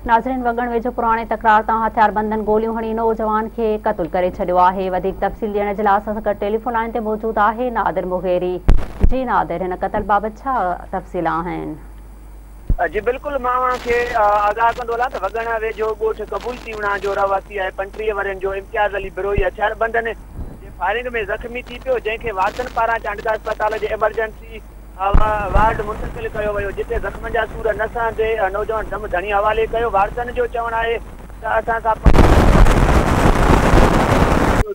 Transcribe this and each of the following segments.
नाज़रीन, वगण वेझो पुराणे तकरार तां हथियारबंदनि गोलियूं हणी नौजवान खे क़त्ल करे छॾियो आहे। वधीक तफ़सील ॾियण जे लाइ असां सां गॾु टेलीफोन लाइन ते मौजूदु आहे नादर मुग़िरी। जी नादर, हिन क़त्ल बाबति छा तफ़सील आहिनि? जी बिल्कुलु, मां खे आगाह कंदो हलां त वगण वेझो ॻोठ कबूल तीवणा जो रहवासी आहे 35 वरनि जो इम्तियाज़ अली बिरोही हथियारबंदनि जे फायरिंग में ज़ख़्मी थी पियो, जंहिंखे वारसनि पारां चांडका अस्पताल जे एमरजेंसी वार्ड मुंतक़िल कयो वियो, जिते ज़ख़्मनि जा सूर नसां ते नौजवान दम धणी हवाले कयो। वारसनि जो चवणु आहे त असां सां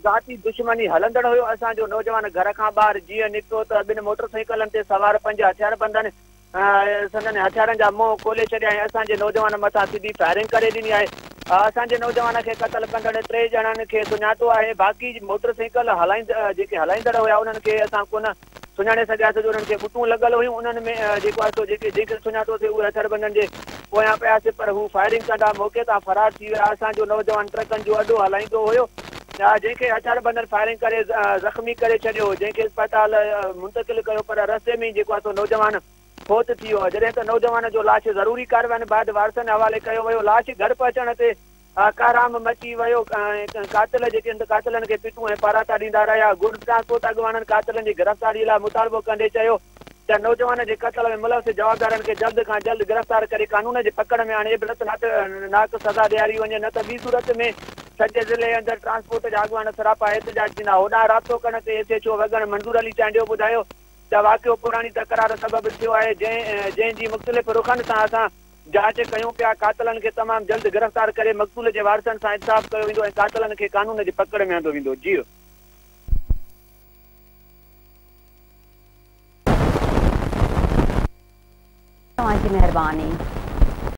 ज़ाती दुश्मनी हलंदड़ हुयो। असांजो नौजवान घर खां ॿाहिरि जीअं निकितो त ॿिनि मोटरसाइकिलनि ते सवार 5 हथियारबंदनि संदनि हथियारनि जा मुंहुं खोले छॾिया ऐं असांजे नौजवान मथां सिधी फायरिंग करे ॾिनी आहे। असांजे नौजवान खे क़त्ल कंदड़ 3 ॼणनि खे सुञातो आहे। बाक़ी मोटरसाइकिल जेके हलाईंदड़ हुया उन्हनि खे असां कोन सुञाणे सघियासीं। उन्हनि खे बुटूं लॻल हुयूं, उन्हनि में जेको आहे सो जेके सुञातोसीं उहे हथियारबंदनि जे पोयां पियासीं, पर हू फायरिंग कंदा मौक़े तां फरार थी विया। असांजो नौजवान ट्रकनि जो अॾो हलाईंदो हुयो, जंहिंखे हथियारबंदनि फायरिंग करे ज़ख़्मी करे छॾियो, जंहिंखे अस्पताल मुंतक़िल कयो, पर रस्ते में जेको आहे सो नौजवान फौत थी वियो। जॾहिं त नौजवान जो लाश ज़रूरी कार्रवाई बाद वारसनि हवाले कयो वियो। लाश घर पहुचण ते काराम मची वियो। कातिल जेके आहिनि कातिलनि खे पिटूं ऐं पाराता ॾींदा रहिया। गुड ट्रांसपोर्ट अॻुवाननि कातिलनि जी गिरफ़्तारी लाइ मुतालबो कंदे चयो त नौजवान जे क़त्ल में मुलविस जवाबदारनि खे जल्द खां जल्द गिरफ़्तार करे कानून जे पकड़ में आणे इबरतनाक सज़ा ॾियारी वञे, न त ॿी सूरत में सॼे ज़िले अंदरि ट्रांसपोर्ट जा अॻुवान सरापा एहतजाज थींदा। होॾां राब्तो करण ते SHO वगण मंज़ूर अली चांडियो ॿुधायो त वाक़ियो पुराणी तकरार सबबु थियो आहे, जंहिंजी मुख़्तलिफ़ रुखनि सां असां जांच कयूं पिया। कातिलनि खे तमामु जल्द गिरफ़्तार करे मक़तूल जे वारसनि सां इंसाफ़ कयो वेंदो ऐं कातिलनि खे कानून जी पकड़ में आंदो वेंदो। जी तव्हांजी महिरबानी।